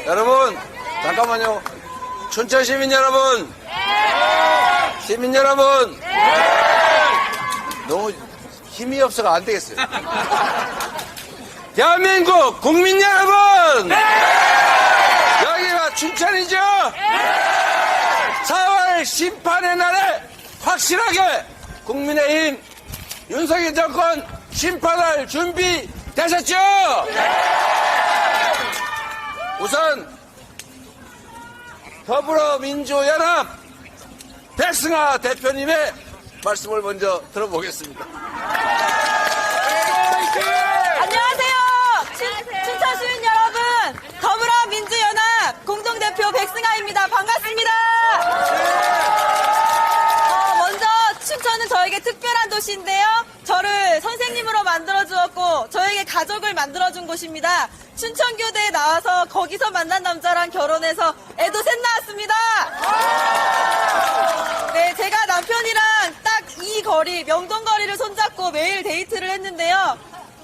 여러분, 잠깐만요. 춘천 시민 여러분, 시민 여러분, 너무 힘이 없어가 안 되겠어요. 대한민국 국민 여러분, 여기가 춘천이죠? 4월 심판의 날에 확실하게 국민의힘 윤석열 정권 심판할 준비 되셨죠? 우선 더불어민주연합 백승하 대표님의 말씀을 먼저 들어보겠습니다. 안녕하세요. 춘천 시민 여러분, 더불어민주연합 공동대표 백승하입니다. 반갑습니다. 먼저 춘천은 저에게 특별한 도시인데요. 저를 선생님으로 만들어주었고 저에게 가족을 만들어준 곳입니다. 춘천교대에 나와서 거기서 만난 남자랑 결혼해서 애도 셋 낳았습니다. 네, 제가 남편이랑 딱 이 거리, 명동거리를 손잡고 매일 데이트를 했는데요.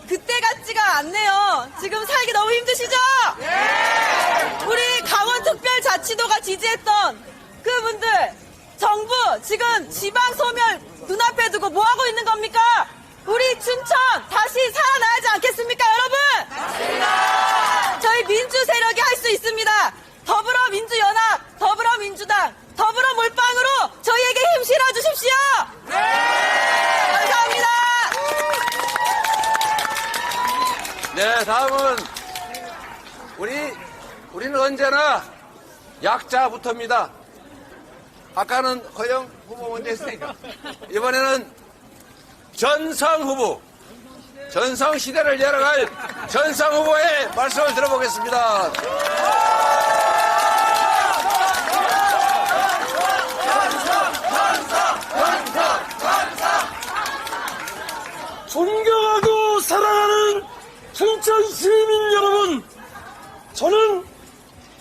그때 같지가 않네요. 지금 살기 너무 힘드시죠? 우리 강원특별자치도가 지지했던 그분들, 정부 지금 지방 소멸 눈앞에 두고 뭐하고 있는 겁니까? 우리 춘천 다시 살아나야지 않겠습니까, 여러분? 맞습니다. 저희 민주 세력이 할 수 있습니다. 더불어민주연합, 더불어민주당, 더불어몰빵으로 저희에게 힘 실어주십시오. 네. 감사합니다. 네, 다음은 우리는 언제나 약자부터입니다. 아까는 허영 후보 먼저 했으니까 이번에는 전성 후보, 전성 시대를 열어갈 전성 후보의 말씀을 들어보겠습니다. 존경하고 사랑하는 춘천 시민 여러분, 저는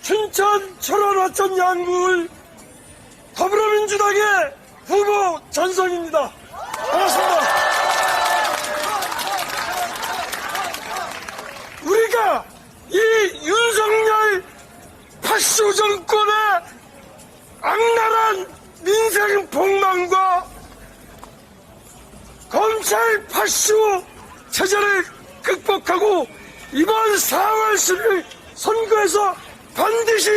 춘천 철원화천 양구을 더불어민주당의 후보 전성입니다. 반갑습니다. 우리가 이 윤석열 파쇼 정권의 악랄한 민생 폭망과 검찰 파쇼 체제를 극복하고 이번 4월 10일 선거에서 반드시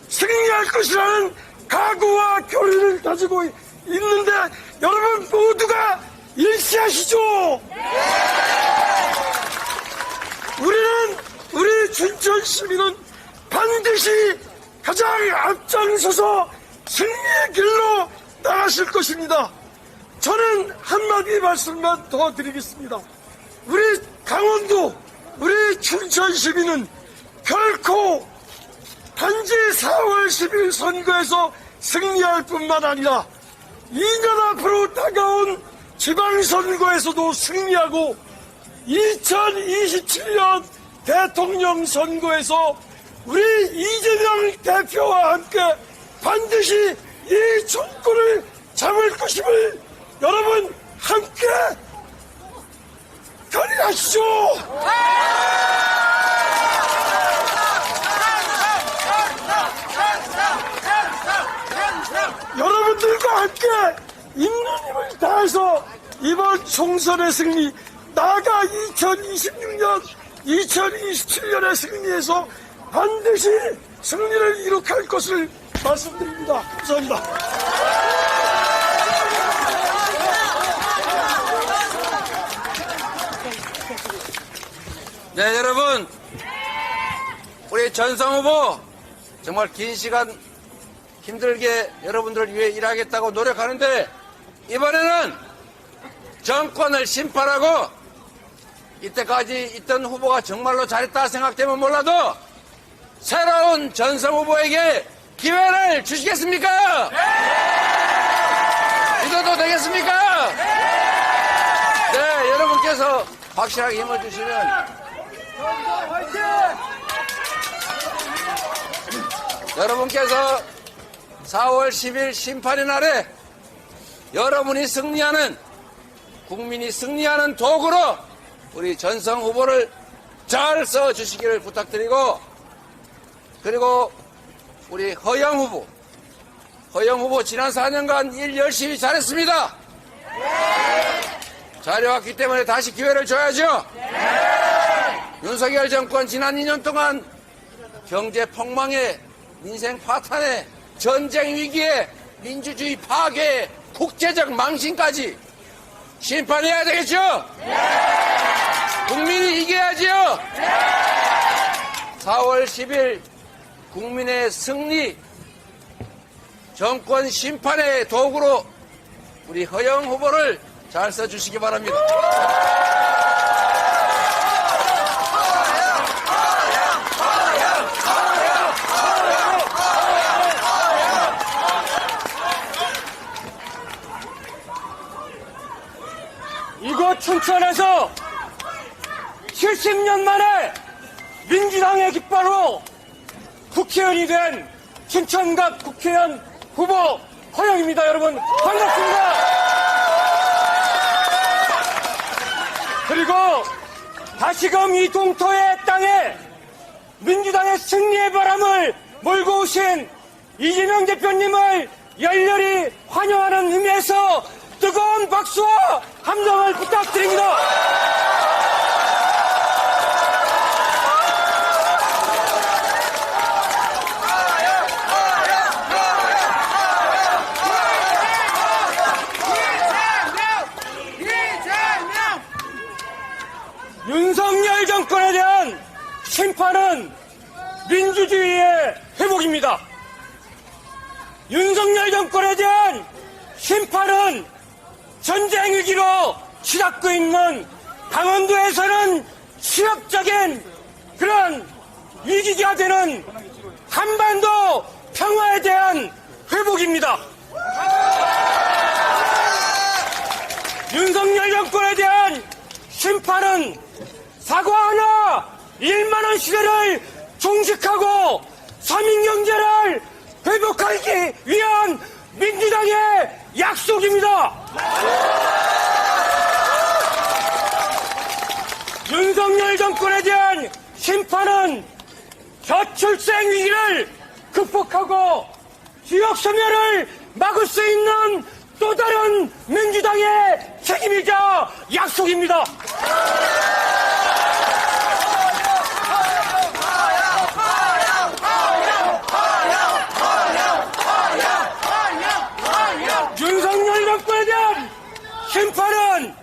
승리할 것이라는 각오와 결의를 가지고 있는데 여러분 모두가 일치하시죠? 우리 춘천 시민은 반드시 가장 앞장서서 승리의 길로 나가실 것입니다. 저는 한마디 말씀만 더 드리겠습니다. 우리 강원도, 우리 춘천 시민은 결코 단지 4월 10일 선거에서 승리할 뿐만 아니라 2년 앞으로 다가온 지방선거에서도 승리하고 2027년 대통령 선거에서 우리 이재명 대표와 함께 반드시 이 정권을 잡을 것임을 여러분 함께 결의하시죠. 여러분들과 함께 있는 힘을 다해서 이번 총선의 승리, 나아가 2026년, 2027년의 승리에서 반드시 승리를 이룩할 것을 말씀드립니다. 감사합니다. 네, 여러분, 우리 전성 후보 정말 긴 시간 힘들게 여러분들을 위해 일하겠다고 노력하는데 이번에는 정권을 심판하고 이때까지 있던 후보가 정말로 잘했다 생각되면 몰라도 새로운 전성 후보에게 기회를 주시겠습니까? 네! 믿어도 되겠습니까? 네, 여러분께서 확실하게 힘을 주시면 여러분께서 4월 10일 심판의 날에 여러분이 승리하는, 국민이 승리하는 도구로 우리 전성 후보를 잘 써주시기를 부탁드리고, 그리고 우리 허영 후보 지난 4년간 일 열심히 잘했습니다. 잘해왔기 때문에 다시 기회를 줘야죠. 윤석열 정권 지난 2년 동안 경제 폭망에, 민생 파탄에, 전쟁 위기에, 민주주의 파괴에, 국제적 망신까지 심판해야 되겠죠? 국민이 이겨야죠? 4월 10일 국민의 승리, 정권 심판의 도구로 우리 허영 후보를 잘 써주시기 바랍니다. 이곳 춘천에서 70년 만에 민주당의 깃발로 국회의원이 된 춘천갑 국회의원 후보 허영입니다. 여러분 반갑습니다. 그리고 다시금 이 동토의 땅에 민주당의 승리의 바람을 몰고 오신 이재명 대표님을 열렬히 환영하는 의미에서 뜨거운 박수와 함성을 부탁드립니다. 윤석열 정권에 대한 심판은 민주주의의 회복입니다. 윤석열 정권에 대한 심판은 전쟁 위기로 치닫고 있는 강원도에서는 취업적인 그런 위기가 되는 한반도 평화에 대한 회복입니다. 윤석열 정권에 대한 심판은 사과 하나 1만원 시대를 종식하고 서민경제를 회복하기 위한 민주당의 약속입니다. 윤석열 정권에 대한 심판은 저출생 위기를 극복하고 지역 소멸을 막을 수 있는 또 다른 민주당의 책임이자 약속입니다. 윤석열 정권에 대한 심판은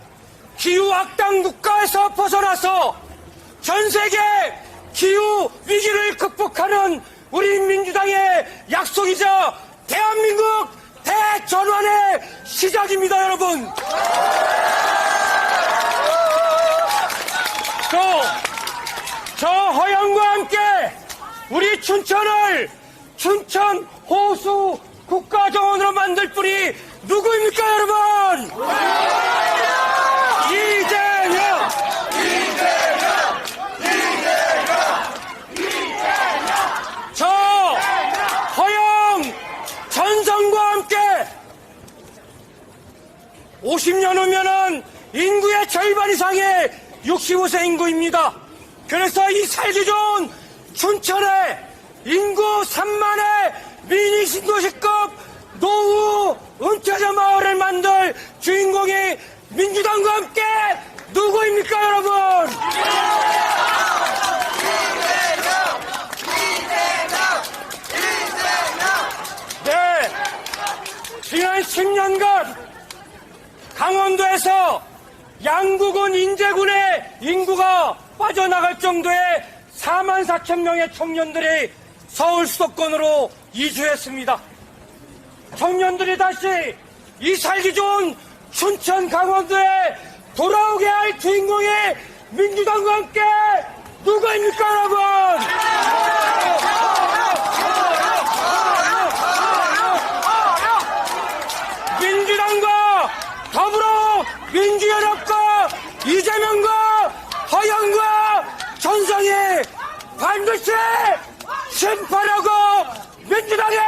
기후악당 국가에서 벗어나서 전 세계 기후 위기를 극복하는 우리 민주당의 약속이자 대한민국 대전환의 시작입니다, 여러분. 저 허영과 함께 우리 춘천을 춘천 호수 국가정원으로 만들 분이 누구입니까, 여러분? 이재명! 저 허영 전성과 함께 50년 후면은 인구의 절반 이상의 65세 인구입니다. 그래서 이 살기 좋은 춘천에 인구 3만의 미니 신도시급 노후 은퇴자 마을을 만들 주인공이 민주당과 함께 누구입니까, 여러분? 네, 지난 10년간 강원도에서 양구군 인제군의 인구가 빠져나갈 정도의 4만 4천 명의 청년들이 서울 수도권으로 이주했습니다. 청년들이 다시 이 살기 좋은 춘천 강원도에 돌아오게 할 주인공이 민주당과 함께 누구입니까, 여러분? 민주당과 더불어 민주연합과 이재명과 허영과 전성이 반드시 심판하고 민주당의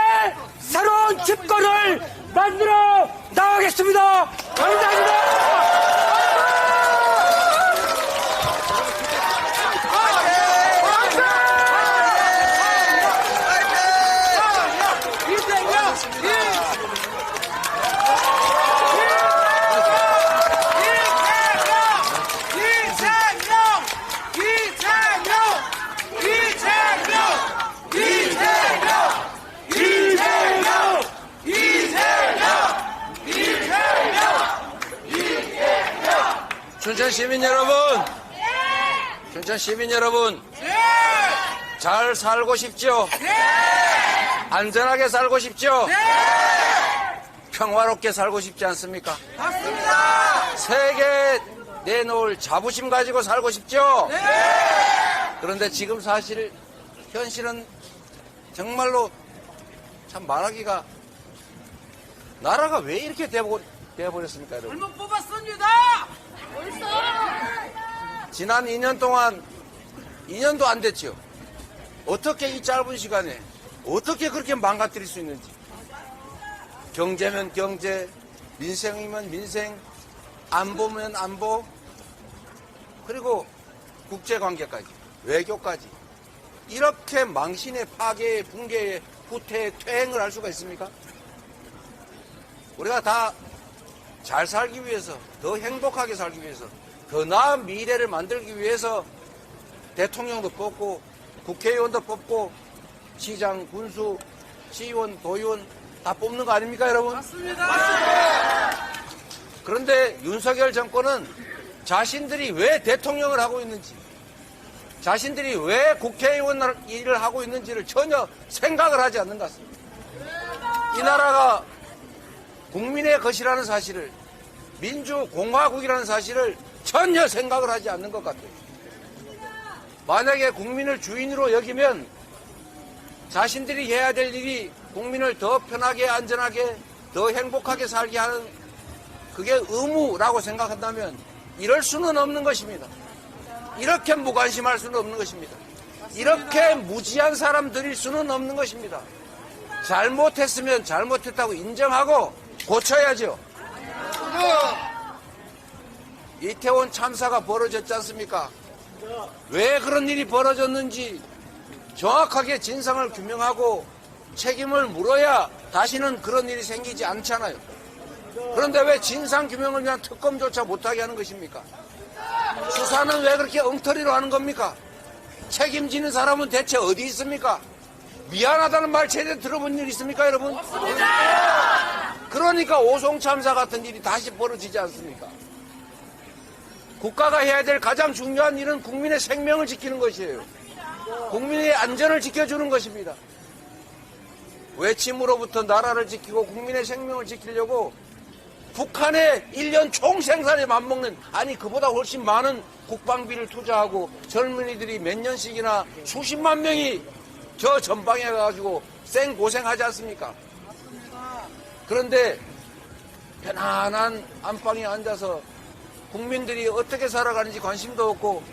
새로운 집권을 만들어 나가겠습니다. 감사합니다. 춘천 시민 여러분, 춘천 시민 여러분, 잘 살고 싶죠? 안전하게 살고 싶죠? 평화롭게 살고 싶지 않습니까? 맞습니다. 세계 내놓을 자부심 가지고 살고 싶죠? 그런데 지금 사실 현실은 정말로 참 말하기가, 나라가 왜 이렇게 되어버렸습니까, 여러분? 잘못 뽑았습니다. 지난 2년 동안 2년도 안 됐죠. 어떻게 이 짧은 시간에 어떻게 그렇게 망가뜨릴 수 있는지. 경제면 경제, 민생이면 민생, 안보면 안보, 그리고 국제관계까지, 외교까지 이렇게 망신의 파괴의 붕괴의 후퇴의 퇴행을 할 수가 있습니까? 우리가 다 잘 살기 위해서, 더 행복하게 살기 위해서, 더 나은 미래를 만들기 위해서 대통령도 뽑고 국회의원도 뽑고 시장, 군수, 시의원, 도의원 다 뽑는 거 아닙니까, 여러분? 맞습니다. 그런데 윤석열 정권은 자신들이 왜 대통령을 하고 있는지, 자신들이 왜 국회의원 일을 하고 있는지를 전혀 생각을 하지 않는 것 같습니다. 이 나라가 국민의 것이라는 사실을, 민주공화국이라는 사실을 전혀 생각을 하지 않는 것 같아요. 만약에 국민을 주인으로 여기면 자신들이 해야 될 일이 국민을 더 편하게, 안전하게, 더 행복하게 살게 하는, 그게 의무라고 생각한다면 이럴 수는 없는 것입니다. 이렇게 무관심할 수는 없는 것입니다. 이렇게 무지한 사람들일 수는 없는 것입니다. 잘못했으면 잘못했다고 인정하고 고쳐야죠. 이태원 참사가 벌어졌지 않습니까? 왜 그런 일이 벌어졌는지 정확하게 진상을 규명하고 책임을 물어야 다시는 그런 일이 생기지 않잖아요. 그런데 왜 진상 규명을 위한 특검조차 못하게 하는 것입니까? 수사는 왜 그렇게 엉터리로 하는 겁니까? 책임지는 사람은 대체 어디 있습니까? 미안하다는 말 제대로 들어본 일 있습니까, 여러분? 그러니까 오송참사 같은 일이 다시 벌어지지 않습니까? 국가가 해야 될 가장 중요한 일은 국민의 생명을 지키는 것이에요. 국민의 안전을 지켜주는 것입니다. 외침으로부터 나라를 지키고 국민의 생명을 지키려고 북한의 1년 총생산에 맞먹는, 아니 그보다 훨씬 많은 국방비를 투자하고 젊은이들이 몇 년씩이나 수십만 명이 저 전방에 가가지고 생고생하지 않습니까? 그런데 편안한 안방에 앉아서 국민들이 어떻게 살아가는지 관심도 없고,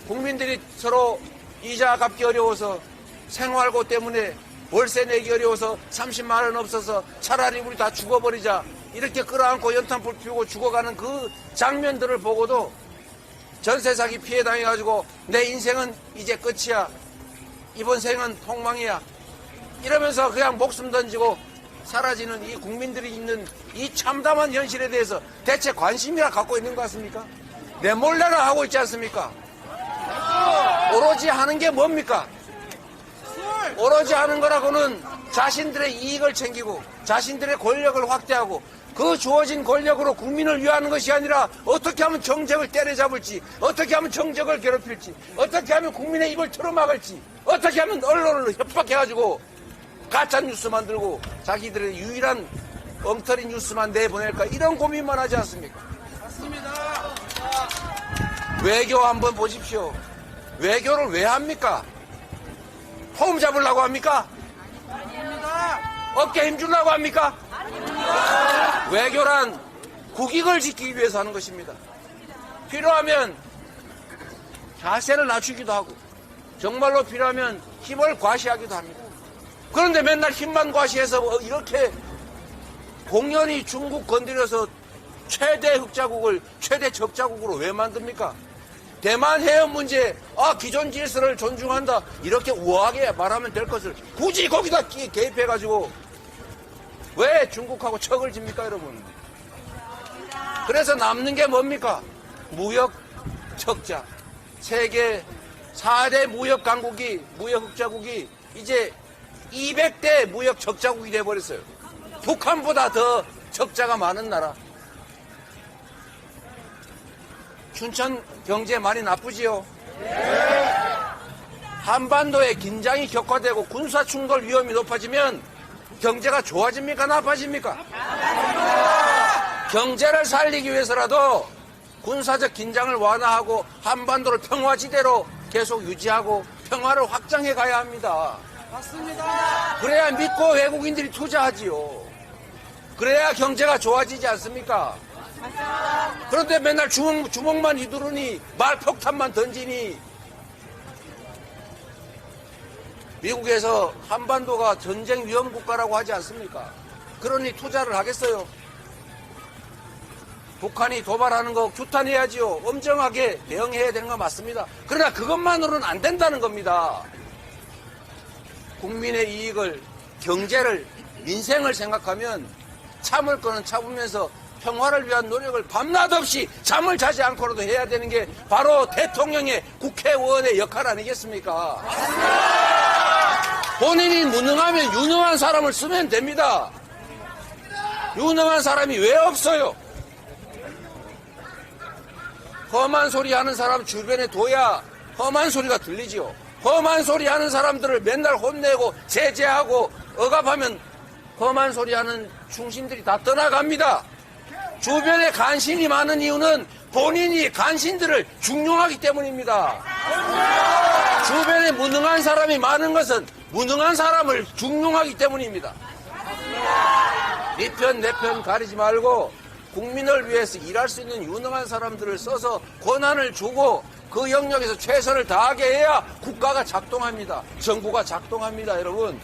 국민들이 서로 이자 갚기 어려워서, 생활고 때문에 월세 내기 어려워서 30만 원 없어서 차라리 우리 다 죽어버리자, 이렇게 끌어안고 연탄불 피우고 죽어가는 그 장면들을 보고도 전세 사기 피해 당해가지고 내 인생은 이제 끝이야, 이번 생은 폭망이야, 이러면서 그냥 목숨 던지고 사라지는 이 국민들이 있는 이 참담한 현실에 대해서 대체 관심이나 갖고 있는 것 같습니까? 내 몰래나 하고 있지 않습니까? 오로지 하는 게 뭡니까? 오로지 하는 거라고는 자신들의 이익을 챙기고 자신들의 권력을 확대하고 그 주어진 권력으로 국민을 위하는 것이 아니라 어떻게 하면 정적을 때려잡을지, 어떻게 하면 정적을 괴롭힐지, 어떻게 하면 국민의 입을 틀어막을지, 어떻게 하면 언론을 협박해가지고 가짜 뉴스 만들고 자기들의 유일한 엉터리 뉴스만 내보낼까, 이런 고민만 하지 않습니까? 맞습니다. 외교 한번 보십시오. 외교를 왜 합니까? 폼 잡으려고 합니까? 아닙니다. 어깨 힘주려고 합니까? 아닙니다. 외교란 국익을 지키기 위해서 하는 것입니다. 필요하면 자세를 낮추기도 하고, 정말로 필요하면 힘을 과시하기도 합니다. 그런데 맨날 힘만 과시해서 이렇게 공연히 중국 건드려서 최대 흑자국을 최대 적자국으로 왜 만듭니까? 대만 해협 문제, 기존 질서를 존중한다. 이렇게 우아하게 말하면 될 것을 굳이 거기다 개입해가지고 왜 중국하고 척을 집니까, 여러분? 그래서 남는 게 뭡니까? 무역 적자. 세계 4대 무역 강국이, 무역 흑자국이 이제 200대 무역 적자국이 돼버렸어요. 북한보다 더 적자가 많은 나라. 춘천 경제 많이 나쁘지요? 한반도에 긴장이 격화되고 군사 충돌 위험이 높아지면 경제가 좋아집니까? 나빠집니까? 경제를 살리기 위해서라도 군사적 긴장을 완화하고 한반도를 평화지대로 계속 유지하고 평화를 확장해 가야 합니다. 맞습니다. 그래야 믿고 외국인들이 투자하지요. 그래야 경제가 좋아지지 않습니까? 그런데 맨날 주먹만 휘두르니 말폭탄만 던지니 미국에서 한반도가 전쟁 위험 국가라고 하지 않습니까? 그러니 투자를 하겠어요? 북한이 도발하는 거 규탄해야지요. 엄정하게 대응해야 되는 거 맞습니다. 그러나 그것만으로는 안 된다는 겁니다. 국민의 이익을, 경제를, 민생을 생각하면 참을 거는 참으면서 평화를 위한 노력을 밤낮 없이 잠을 자지 않고라도 해야 되는 게 바로 대통령의 국회의원의 역할 아니겠습니까? 본인이 무능하면 유능한 사람을 쓰면 됩니다. 유능한 사람이 왜 없어요? 험한 소리 하는 사람 주변에 둬야 험한 소리가 들리지요. 험한 소리 하는 사람들을 맨날 혼내고 제재하고 억압하면 험한 소리 하는 충신들이 다 떠나갑니다. 주변에 간신이 많은 이유는 본인이 간신들을 중용하기 때문입니다. 주변에 무능한 사람이 많은 것은 무능한 사람을 중용하기 때문입니다. 네 편, 내 편 가리지 말고 국민을 위해서 일할 수 있는 유능한 사람들을 써서 권한을 주고 그 영역에서 최선을 다하게 해야 국가가 작동합니다. 정부가 작동합니다, 여러분.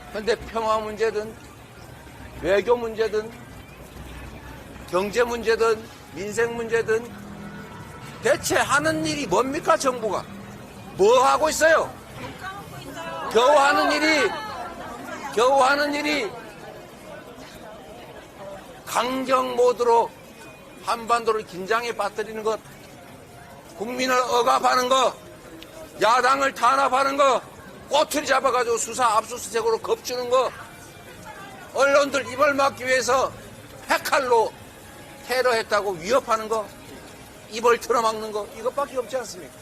그런데 평화 문제든 외교 문제든 경제 문제든 민생 문제든 대체 하는 일이 뭡니까, 정부가? 뭐 하고 있어요? 겨우 하는 일이 강경 모드로 한반도를 긴장에 빠뜨리는 것, 국민을 억압하는 것, 야당을 탄압하는 것, 꼬투리 잡아가지고 수사 압수수색으로 겁주는 것, 언론들 입을 막기 위해서 핵칼로 테러했다고 위협하는 거, 입을 틀어막는 거, 이것밖에 없지 않습니까?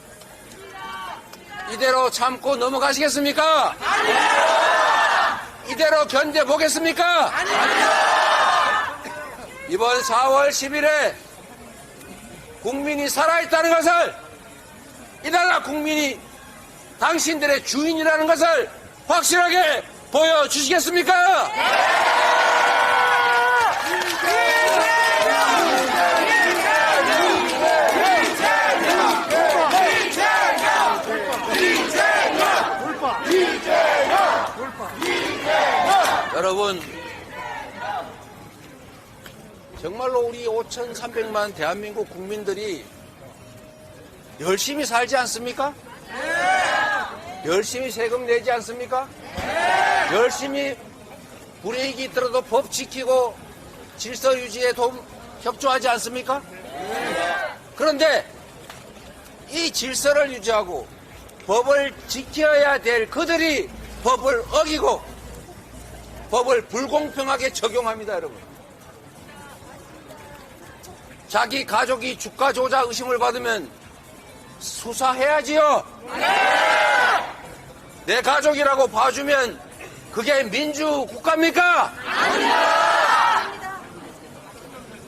이대로 참고 넘어가시겠습니까? 아닙니다. 이대로 견뎌보겠습니까? 아닙니다. 이번 4월 10일에 국민이 살아있다는 것을, 이 나라 국민이 당신들의 주인이라는 것을 확실하게 보여주시겠습니까? 여러분, 정말로 우리 5,300만 대한민국 국민들이 열심히 살지 않습니까? 열심히 세금 내지 않습니까? 열심히 불이익이 있더라도 법 지키고 질서 유지에 협조하지 않습니까? 그런데 이 질서를 유지하고 법을 지켜야 될 그들이 법을 어기고 법을 불공평하게 적용합니다, 여러분. 자기 가족이 주가 조작 의심을 받으면 수사해야지요. 내 가족이라고 봐주면 그게 민주국가입니까?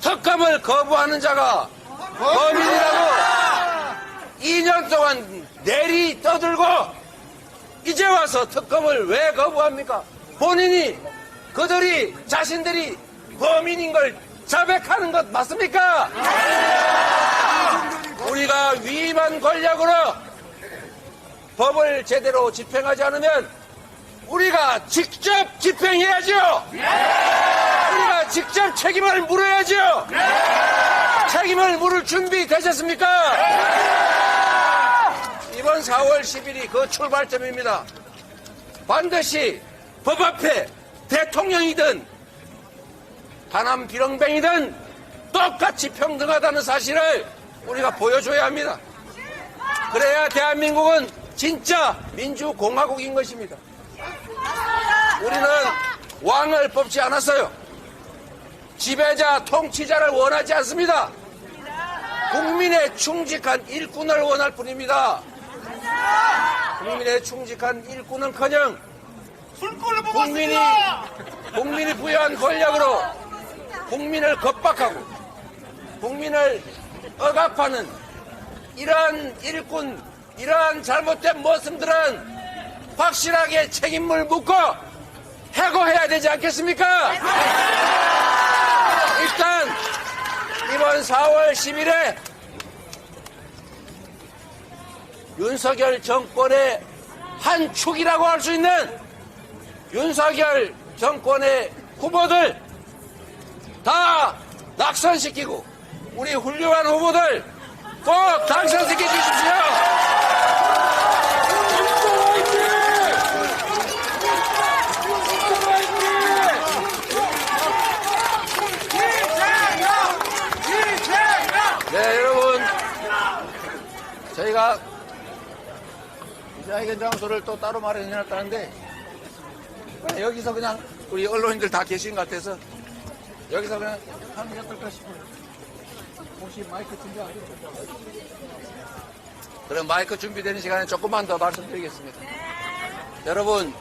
특검을 거부하는 자가 범인이라고 2년 동안 내리 떠들고 이제 와서 특검을 왜 거부합니까? 본인이, 그들이, 자신들이 범인인 걸 자백하는 것 맞습니까? 우리가 위임한 권력으로 법을 제대로 집행하지 않으면 우리가 직접 집행해야죠. 우리가 직접 책임을 물어야죠. 책임을 물을 준비 되셨습니까? 이번 4월 10일이 그 출발점입니다. 반드시 법 앞에 대통령이든 하남 비렁뱅이든 똑같이 평등하다는 사실을 우리가 보여줘야 합니다. 그래야 대한민국은 진짜 민주공화국인 것입니다. 우리는 왕을 뽑지 않았어요. 지배자, 통치자를 원하지 않습니다. 국민의 충직한 일꾼을 원할 뿐입니다. 국민의 충직한 일꾼은커녕 국민이 부여한 권력으로 국민을 겁박하고 국민을 억압하는 이러한 일꾼, 이러한 잘못된 모습들은 확실하게 책임을 묻고 해고해야 되지 않겠습니까? 일단 이번 4월 10일에 윤석열 정권의 한 축이라고 할 수 있는 윤석열 정권의 후보들 다 낙선시키고 우리 훌륭한 후보들 꼭 당선시켜 주십시오. 네, 여러분, 저희가 기자회견 장소를 또 따로 마련해놨다는데 여기서 그냥 우리 언론인들 다 계신 것 같아서 여기서 그냥 하는 게 어떨까 싶어요. 혹시 마이크 준비하죠? 그럼 마이크 준비되는 시간에 조금만 더 말씀드리겠습니다. 여러분,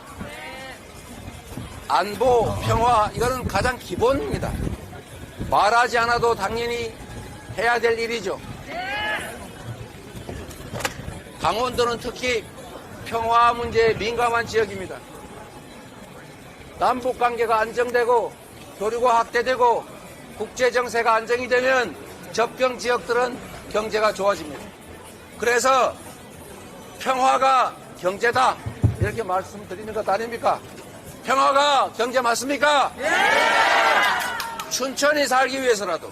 안보, 평화, 이거는 가장 기본입니다. 말하지 않아도 당연히 해야 될 일이죠. 강원도는 특히 평화 문제에 민감한 지역입니다. 남북관계가 안정되고 교류가 확대되고 국제정세가 안정이 되면 접경 지역들은 경제가 좋아집니다. 그래서 평화가 경제다 이렇게 말씀드리는 것 아닙니까? 평화가 경제 맞습니까? 춘천이 살기 위해서라도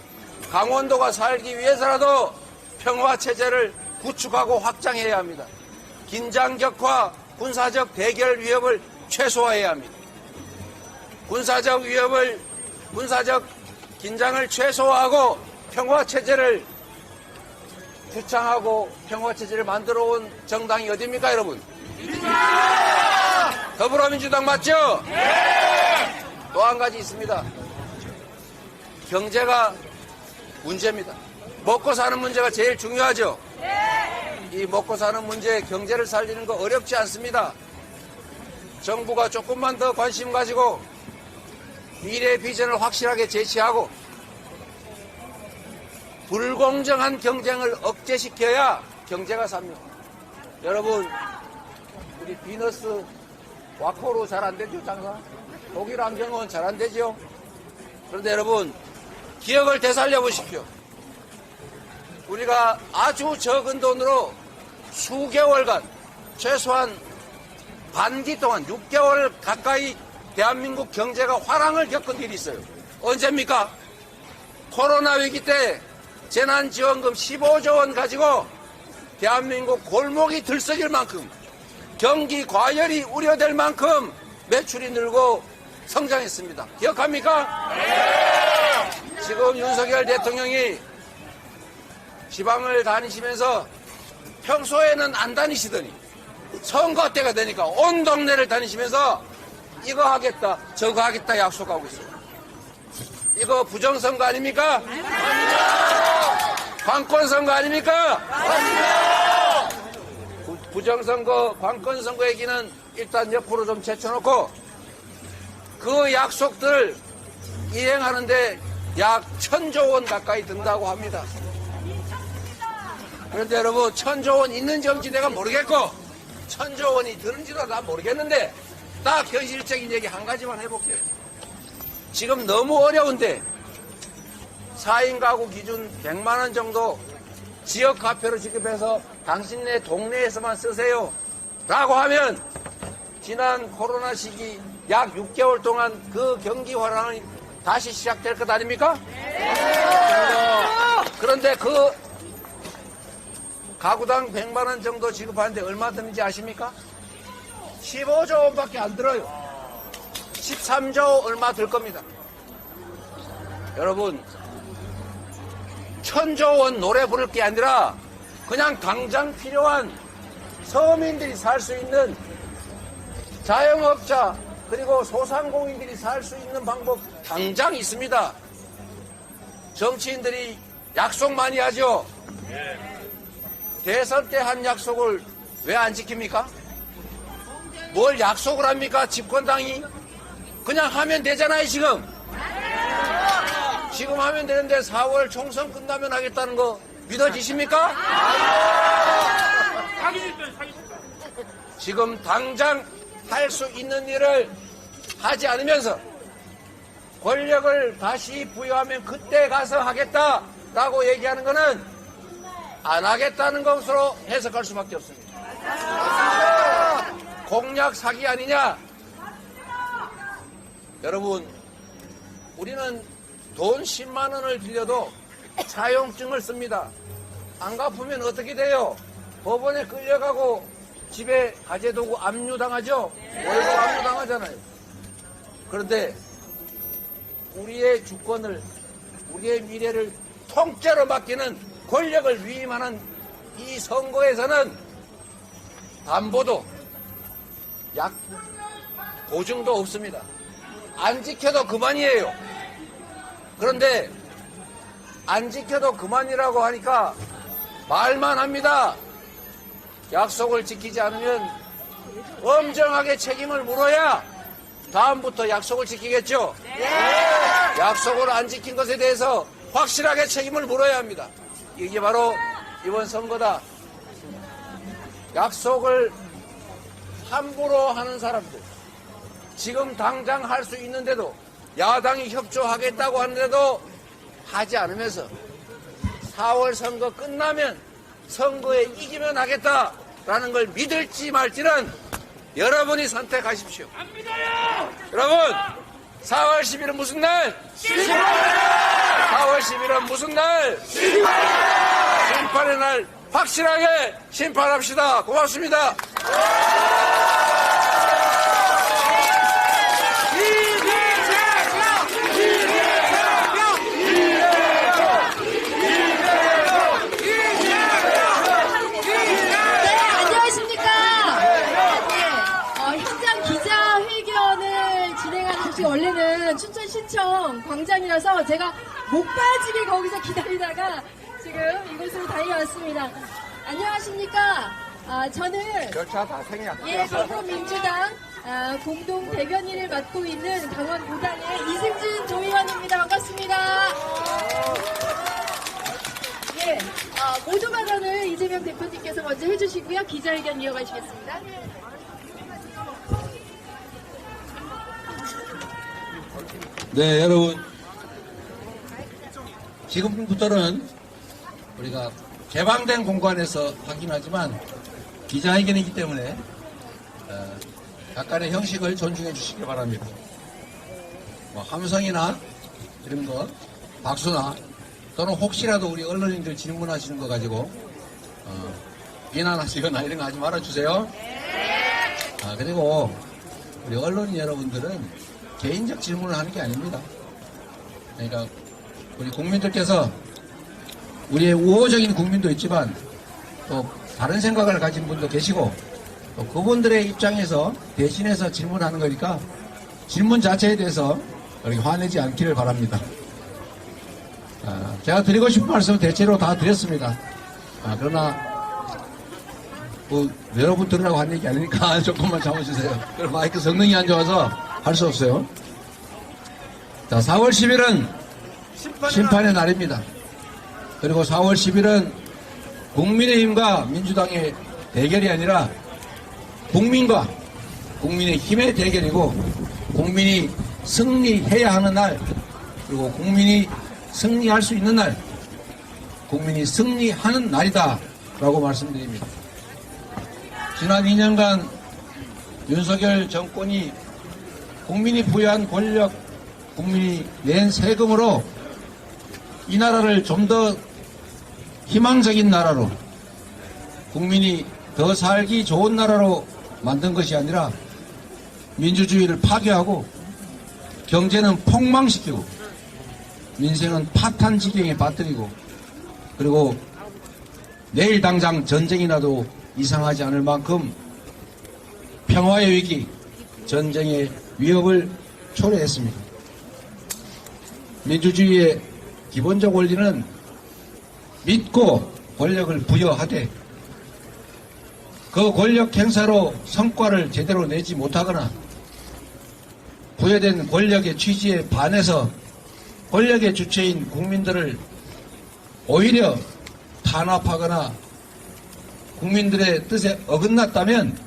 강원도가 살기 위해서라도 평화체제를 구축하고 확장해야 합니다. 긴장 격화, 군사적 대결 위협을 최소화해야 합니다. 군사적 긴장을 최소화하고 평화체제를 주창하고 평화체제를 만들어 온 정당이 어디입니까, 여러분? 더불어민주당 맞죠? 또 한 가지 있습니다. 경제가 문제입니다. 먹고 사는 문제가 제일 중요하죠? 이 먹고 사는 문제, 경제를 살리는 거 어렵지 않습니다. 정부가 조금만 더 관심 가지고 미래 비전을 확실하게 제시하고 불공정한 경쟁을 억제시켜야 경제가 삽니다. 여러분, 우리 비너스 와코로 잘 안 되죠, 장사? 독일 안경은 잘 안 되죠? 그런데 여러분, 기억을 되살려 보십시오. 우리가 아주 적은 돈으로 수개월간, 최소한 반기 동안 6개월 가까이 대한민국 경제가 화랑을 겪은 일이 있어요. 언제입니까? 코로나 위기 때 재난지원금 15조 원 가지고 대한민국 골목이 들썩일 만큼 경기 과열이 우려될 만큼 매출이 늘고 성장했습니다. 기억합니까? 지금 윤석열 대통령이 지방을 다니시면서 평소에는 안 다니시더니 선거 때가 되니까 온 동네를 다니시면서 이거 하겠다 저거 하겠다 약속하고 있어요. 이거 부정선거 아닙니까? 관권선거 아닙니까? 부정선거, 관권선거 얘기는 일단 옆으로 좀 제쳐놓고 그 약속들 이행하는데 약 1,000조 원 가까이 든다고 합니다. 그런데 여러분, 1,000조 원 있는지 없는지 내가 모르겠고 1,000조 원이 드는지도 난 모르겠는데 딱 현실적인 얘기 한 가지만 해볼게요. 지금 너무 어려운데 4인 가구 기준 100만 원 정도 지역 화폐로 지급해서 당신네 동네에서만 쓰세요 라고 하면 지난 코로나 시기 약 6개월 동안 그 경기 활황이 다시 시작될 것 아닙니까? 그런데 그 가구당 100만 원 정도 지급하는데 얼마 드는지 아십니까? 15조 원밖에 안 들어요. 13조 얼마 들 겁니다. 여러분, 1000조 원 노래 부를 게 아니라 그냥 당장 필요한 서민들이 살 수 있는 자영업자 그리고 소상공인들이 살 수 있는 방법 당장 있습니다. 정치인들이 약속 많이 하죠. 대선 때 한 약속을 왜 안 지킵니까? 뭘 약속을 합니까? 집권당이 그냥 하면 되잖아요. 지금 하면 되는데 4월 총선 끝나면 하겠다는 거 믿어지십니까? 지금 당장 할 수 있는 일을 하지 않으면서 권력을 다시 부여하면 그때 가서 하겠다라고 얘기하는 것은 안 하겠다는 것으로 해석할 수밖에 없습니다. 공약 사기 아니냐? 여러분, 우리는 돈 10만 원을 빌려도 차용증을 씁니다. 안 갚으면 어떻게 돼요? 법원에 끌려가고 집에 가재두고 압류당하죠? 월급 압류당하잖아요. 그런데 우리의 주권을, 우리의 미래를 통째로 맡기는 권력을 위임하는 이 선거에서는 담보도 보증도 없습니다. 안 지켜도 그만이에요. 그런데 안 지켜도 그만이라고 하니까 말만 합니다. 약속을 지키지 않으면 엄정하게 책임을 물어야 다음부터 약속을 지키겠죠. 약속을 안 지킨 것에 대해서 확실하게 책임을 물어야 합니다. 이게 바로 이번 선거다. 약속을 함부로 하는 사람들, 지금 당장 할 수 있는데도 야당이 협조하겠다고 하는데도 하지 않으면서 4월 선거 끝나면 선거에 이기면 하겠다라는 걸 믿을지 말지는 여러분이 선택하십시오. 안 믿어요! 여러분, 4월 10일은 무슨 날? 4월 10일은 무슨 날? 심판의 날 확실하게 심판합시다. 고맙습니다. 원래는 춘천 신청 광장이라서 제가 목 빠지게 거기서 기다리다가 지금 이곳으로 달려왔습니다. 안녕하십니까? 저는 절차 다 생략. 더불어민주당 공동 대변인을 맡고 있는 강원 5당의 이승진 조의원입니다. 반갑습니다. 예, 모두 발언을 이재명 대표님께서 먼저 해주시고요. 기자회견 이어가시겠습니다. 네, 여러분. 지금부터는 우리가 개방된 공간에서 하긴 하지만 기자회견이기 때문에 약간의 형식을 존중해 주시기 바랍니다. 뭐 함성이나 이런 거, 박수나 또는 혹시라도 우리 언론인들 질문하시는 거 가지고 비난하시거나 이런 거 하지 말아주세요. 그리고 우리 언론인 여러분들은 개인적 질문을 하는 게 아닙니다. 그러니까 우리 국민들께서 우리의 우호적인 국민도 있지만 또 다른 생각을 가진 분도 계시고 또 그분들의 입장에서 대신해서 질문하는 거니까 질문 자체에 대해서 이렇게 화내지 않기를 바랍니다. 제가 드리고 싶은 말씀은 대체로 다 드렸습니다. 그러나 여러분 들으라고 한 얘기 아니니까 조금만 참아주세요. 그럼 마이크 성능이 안 좋아서 할 수 없어요. 자, 4월 10일은 심판의 날입니다. 그리고 4월 10일은 국민의힘과 민주당의 대결이 아니라 국민과 국민의힘의 대결이고 국민이 승리해야 하는 날, 그리고 국민이 승리할 수 있는 날, 국민이 승리하는 날이다 라고 말씀드립니다. 지난 2년간 윤석열 정권이 국민이 부여한 권력, 국민이 낸 세금으로 이 나라를 좀 더 희망적인 나라로, 국민이 더 살기 좋은 나라로 만든 것이 아니라 민주주의를 파괴하고 경제는 폭망시키고 민생은 파탄 지경에 빠뜨리고, 그리고 내일 당장 전쟁이 나도 이상하지 않을 만큼 평화의 위기, 전쟁의 위협을 초래했습니다. 민주주의의 기본적 원리는 믿고 권력을 부여하되 그 권력 행사로 성과를 제대로 내지 못하거나 부여된 권력의 취지에 반해서 권력의 주체인 국민들을 오히려 탄압하거나 국민들의 뜻에 어긋났다면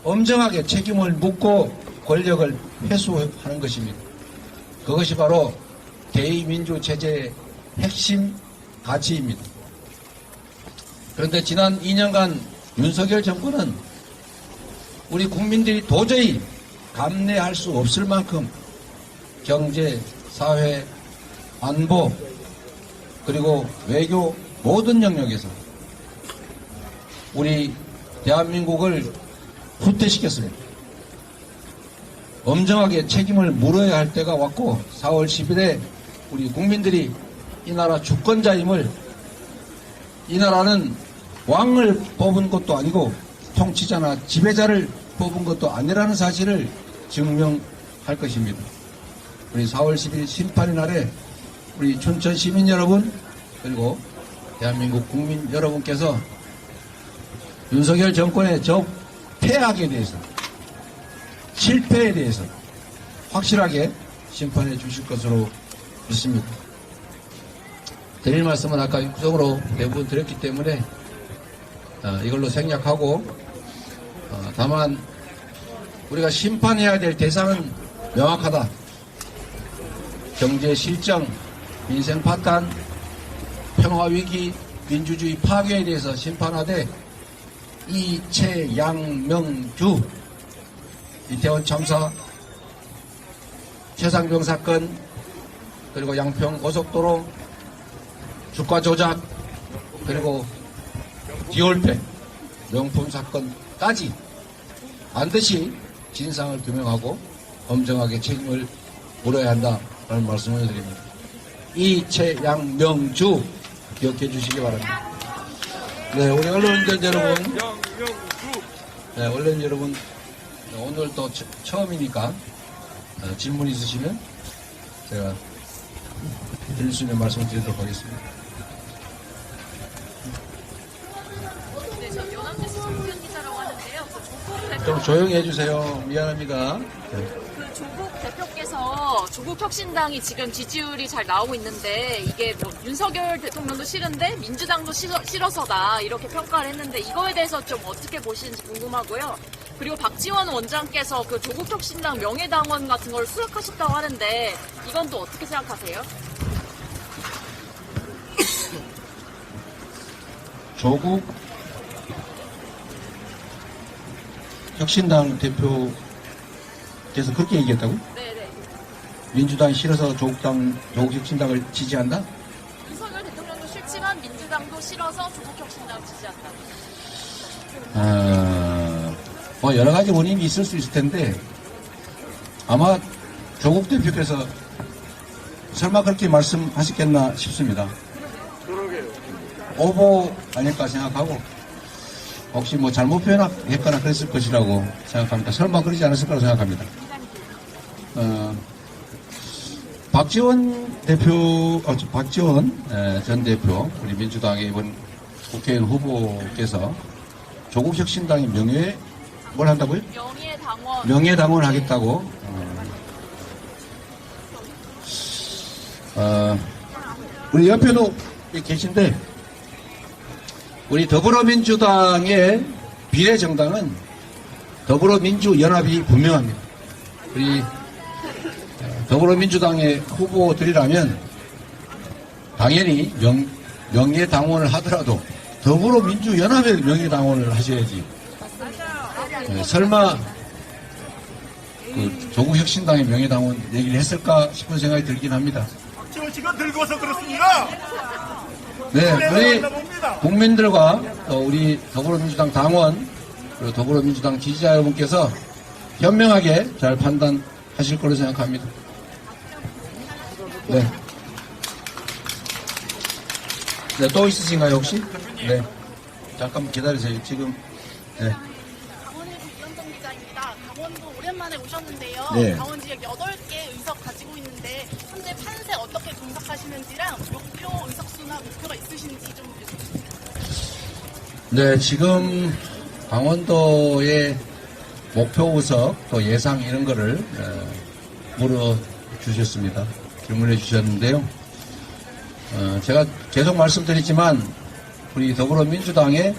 엄정하게 책임을 묻고 권력을 회수하는 것입니다. 그것이 바로 대의민주체제의 핵심 가치입니다. 그런데 지난 2년간 윤석열 정권은 우리 국민들이 도저히 감내할 수 없을 만큼 경제, 사회, 안보, 그리고 외교 모든 영역에서 우리 대한민국을 후퇴시켰습니다. 엄정하게 책임을 물어야 할 때가 왔고 4월 10일에 우리 국민들이 이 나라 주권자임을, 이 나라는 왕을 뽑은 것도 아니고 통치자나 지배자를 뽑은 것도 아니라는 사실을 증명할 것입니다. 우리 4월 10일 심판의 날에 우리 춘천 시민 여러분, 그리고 대한민국 국민 여러분께서 윤석열 정권의 저 폐악에 대해서, 실패에 대해서 확실하게 심판해 주실 것으로 믿습니다. 드릴 말씀은 아까 구성으로 대부분 드렸기 때문에 이걸로 생략하고, 다만 우리가 심판해야 될 대상은 명확하다. 경제 실정, 민생 파탄, 평화 위기, 민주주의 파괴에 대해서 심판하되 이채양명주, 이태원 참사, 최상병 사건, 그리고 양평 고속도로 주가 조작, 그리고 디올백 명품 사건까지 반드시 진상을 규명하고 엄정하게 책임을 물어야 한다라는 말씀을 드립니다. 이채양명주 기억해 주시기 바랍니다. 네, 우리 언론인들 여러분, 네, 언론 여러분, 오늘 또 처음이니까 질문 있으시면 제가 드릴 수 있는 말씀을 드리도록 하겠습니다. 네, 저 연합뉴스 정기현 기자라고 하는데요. 그 조국 대표, 좀 조용히 해주세요. 미안합니다. 네. 그 조국 대표께서 조국 혁신당이 지금 지지율이 잘 나오고 있는데 이게 뭐 윤석열 대통령도 싫은데 민주당도 싫어서다 이렇게 평가를 했는데 이거에 대해서 좀 어떻게 보시는지 궁금하고요. 그리고 박지원 원장께서 그 조국 혁신당 명예당원 같은 걸 수락하셨다고 하는데 이건 또 어떻게 생각하세요? 조국 혁신당 대표께서 그렇게 얘기했다고? 네네. 민주당이 싫어서 조국 혁신당을 지지한다? 윤석열 대통령도 싫지만 민주당도 싫어서 조국 혁신당을 지지한다. 뭐 여러 가지 원인이 있을 수 있을 텐데 아마 조국 대표께서 설마 그렇게 말씀하셨겠나 싶습니다. 오보 아닐까 생각하고 혹시 뭐 잘못 표현했거나 그랬을 것이라고 생각합니다. 설마 그러지 않았을 거라고 생각합니다. 박지원 전 대표, 우리 민주당의 이번 국회의원 후보께서 조국 혁신당의 뭘 한다고요? 명예당원. 명예당원을 하겠다고. 우리 옆에도 계신데, 우리 더불어민주당의 비례정당은 더불어민주연합이 분명합니다. 우리 더불어민주당의 후보들이라면 당연히 명예당원을 하더라도 더불어민주연합의 명예당원을 하셔야지. 설마 그 조국 혁신당의 명예당원 얘기를 했을까 싶은 생각이 들긴 합니다. 박지원 씨가 늙어서 그렇습니다. 네, 우리 국민들과 또 우리 더불어민주당 당원 그리고 더불어민주당 지지자 여러분께서 현명하게 잘 판단하실 거로 생각합니다. 네. 네, 또 있으신가요 혹시? 네. 잠깐 기다리세요. 지금. 네. 강원의 이현정 기자입니다. 강원도 오랜만에 오셨는데요. 네. 강원 지역 8개 의석 가지고 있는데 현재 판세 어떻게 분석하시는지랑 목표 의석수나 목표가 있으신지 좀 여쭤주세요. 네, 지금 강원도의 목표 의석 또 예상 이런 거를 물어주셨습니다. 질문해 주셨는데요. 제가 계속 말씀드리지만 우리 더불어민주당의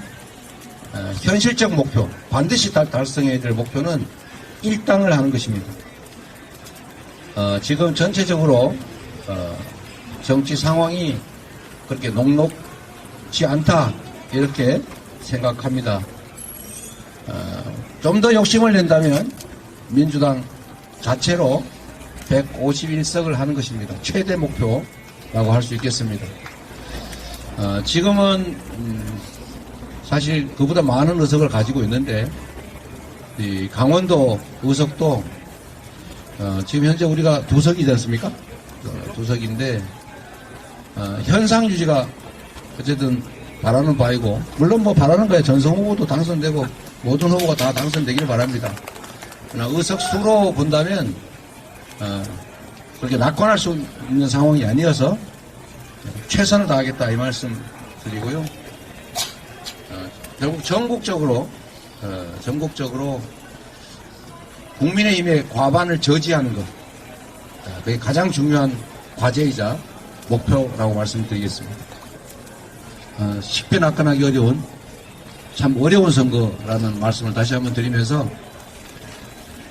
현실적 목표, 반드시 달성해야 될 목표는 일당을 하는 것입니다. 지금 전체적으로 정치 상황이 그렇게 녹록지 않다 이렇게 생각합니다. 좀 더 욕심을 낸다면 민주당 자체로 151석을 하는 것입니다. 최대 목표라고 할 수 있겠습니다. 지금은 사실 그보다 많은 의석을 가지고 있는데 이 강원도 의석도 지금 현재 우리가 2석이지 않습니까? 2석인데 현상 유지가 어쨌든 바라는 바이고 물론 뭐 바라는 거에 전성 후보도 당선되고 모든 후보가 다 당선되기를 바랍니다. 그러나 의석 수로 본다면 그렇게 낙관할 수 있는 상황이 아니어서 최선을 다하겠다 이 말씀 드리고요. 결국 전국적으로 국민의힘의 과반을 저지하는 것, 그게 가장 중요한 과제이자 목표라고 말씀드리겠습니다. 식변낙관하기 어려운 참 어려운 선거라는 말씀을 다시 한번 드리면서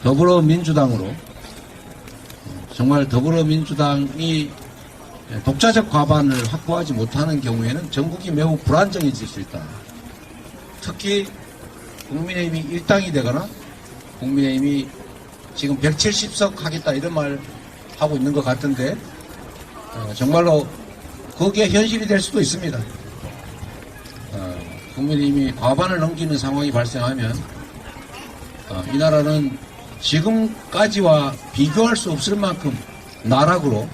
더불어민주당으로 정말 더불어민주당이 독자적 과반을 확보하지 못하는 경우에는 전국이 매우 불안정해질 수 있다. 특히 국민의힘이 일당이 되거나 국민의힘이 지금 170석 하겠다 이런 말 하고 있는 것 같은데 정말로 그게 현실이 될 수도 있습니다. 국민의힘이 과반을 넘기는 상황이 발생하면 이 나라는 지금까지와 비교할 수 없을 만큼 나락으로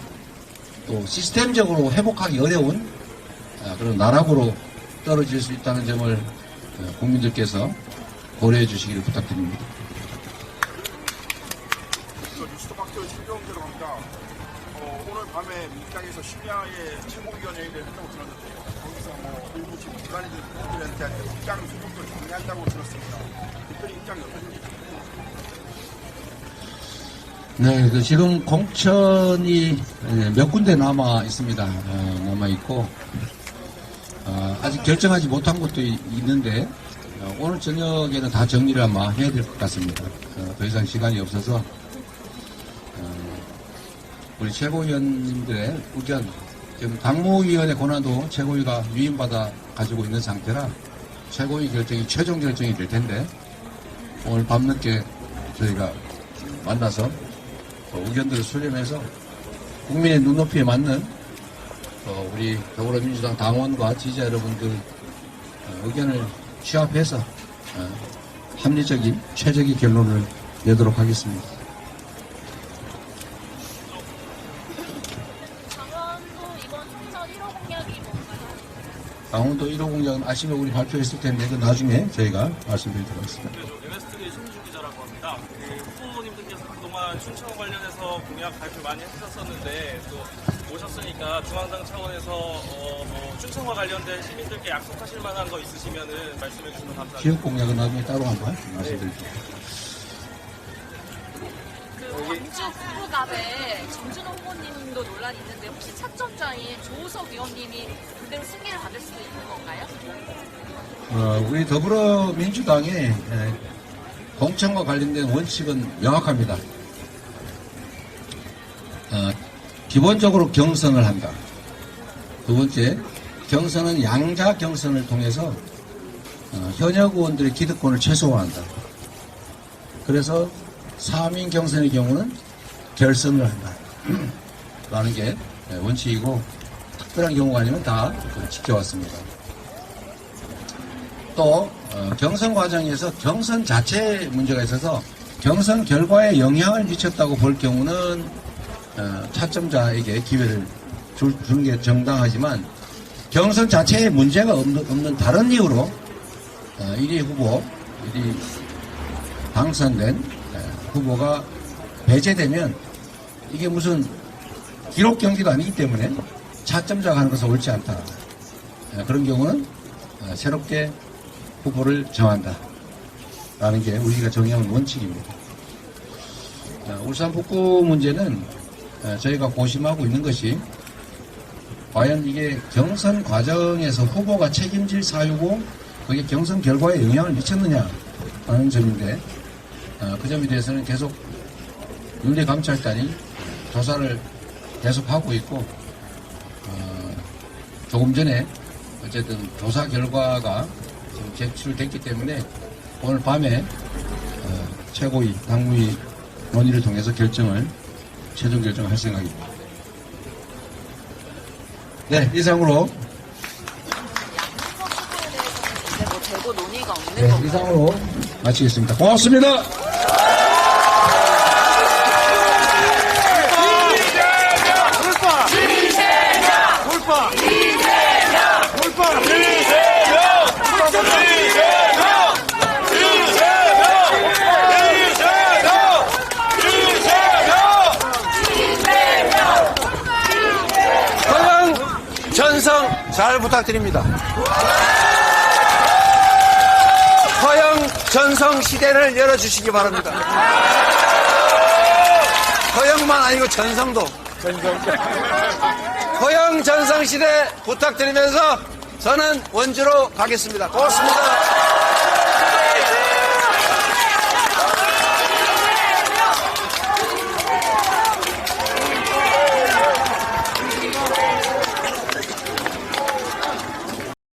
또 시스템적으로 회복하기 어려운 그런 나락으로 떨어질 수 있다는 점을 국민들께서 고려해 주시기를 부탁드립니다. 뉴스도 박지원 신경제로 합니다. 오늘 밤에 민주당에서 심야에 최고위원회의를 한다고 들었는데요. 거기서 뭐 일부 지금 기관이들 후보들한테 입장 소속도 정리한다고 들었습니다. 대표님 입장이 어떠신지? 네, 지금 공천이 몇 군데 남아 있습니다. 남아 있고 아직 결정하지 못한 것도 있는데 오늘 저녁에는 다 정리를 아마 해야 될 것 같습니다. 더 이상 시간이 없어서 우리 최고위원님들의 의견, 지금 당무위원회 권한도 최고위가 위임받아 가지고 있는 상태라 최고위 결정이 최종 결정이 될 텐데 오늘 밤늦게 저희가 만나서 의견들을 수렴해서 국민의 눈높이에 맞는 우리 더불어민주당 당원과 지지자 여러분들 의견을 취합해서 합리적인 최적의 결론을 내도록 하겠습니다. 강원도 이번 총선 1호 공약이 뭔가요? 강원도 1호 공약은 아침에 우리 발표했을 텐데 그 나중에 저희가 말씀드리도록 하겠습니다. MSTV 신민주 기자라고 합니다. 후보님들께서 그동안 춘천 관련해서 공약 발표 많이 해주셨었는데 또 오셨으니까 중앙당 차원에서 뭐 춘천과 관련된 시민들께 약속하실 만한 거 있으시면은 말씀해 주시면 감사합니다. 지역 공약은 나중에 따로 한번 말씀드릴게요. 그 광주 국부갑에 정준호 후보님도 논란이 있는데 혹시 차점자인 조우석 의원님이 그대로 승계를 받을 수도 있는 건가요? 우리 더불어민주당의 공천과 관련된 원칙은 명확합니다. 기본적으로 경선을 한다. 두 번째, 경선은 양자 경선을 통해서 현역 의원들의 기득권을 최소화한다. 그래서 사민 경선의 경우는 결선을 한다. 라는 게 원칙이고, 특별한 경우가 아니면 다 지켜왔습니다. 또 경선 과정에서 경선 자체에 문제가 있어서 경선 결과에 영향을 미쳤다고 볼 경우는 차점자에게 기회를 주는 게 정당하지만, 경선 자체에 문제가 없는 다른 이유로 1위 후보, 1위 당선된 후보가 배제되면 이게 무슨 기록 경기도 아니기 때문에 차점자가 하는 것은 옳지 않다. 그런 경우는 새롭게 후보를 정한다. 라는 게 우리가 정해온 원칙입니다. 울산 북구 문제는 저희가 고심하고 있는 것이 과연 이게 경선 과정에서 후보가 책임질 사유고 그게 경선 결과에 영향을 미쳤느냐 하는 점인데, 그 점에 대해서는 계속 윤리감찰단이 조사를 계속하고 있고, 조금 전에 어쨌든 조사 결과가 지금 제출됐기 때문에 오늘 밤에 최고위, 당무위 논의를 통해서 최종 결정을 할 생각입니다. 네, 이상으로 뭐 재고 논의가 없는 네, 건가요? 이상으로 마치겠습니다. 고맙습니다. 전성 잘 부탁드립니다. 허영 전성 시대를 열어주시기 바랍니다. 허영만 아니고 전성도. 허영 전성 시대 부탁드리면서 저는 원주로 가겠습니다. 고맙습니다.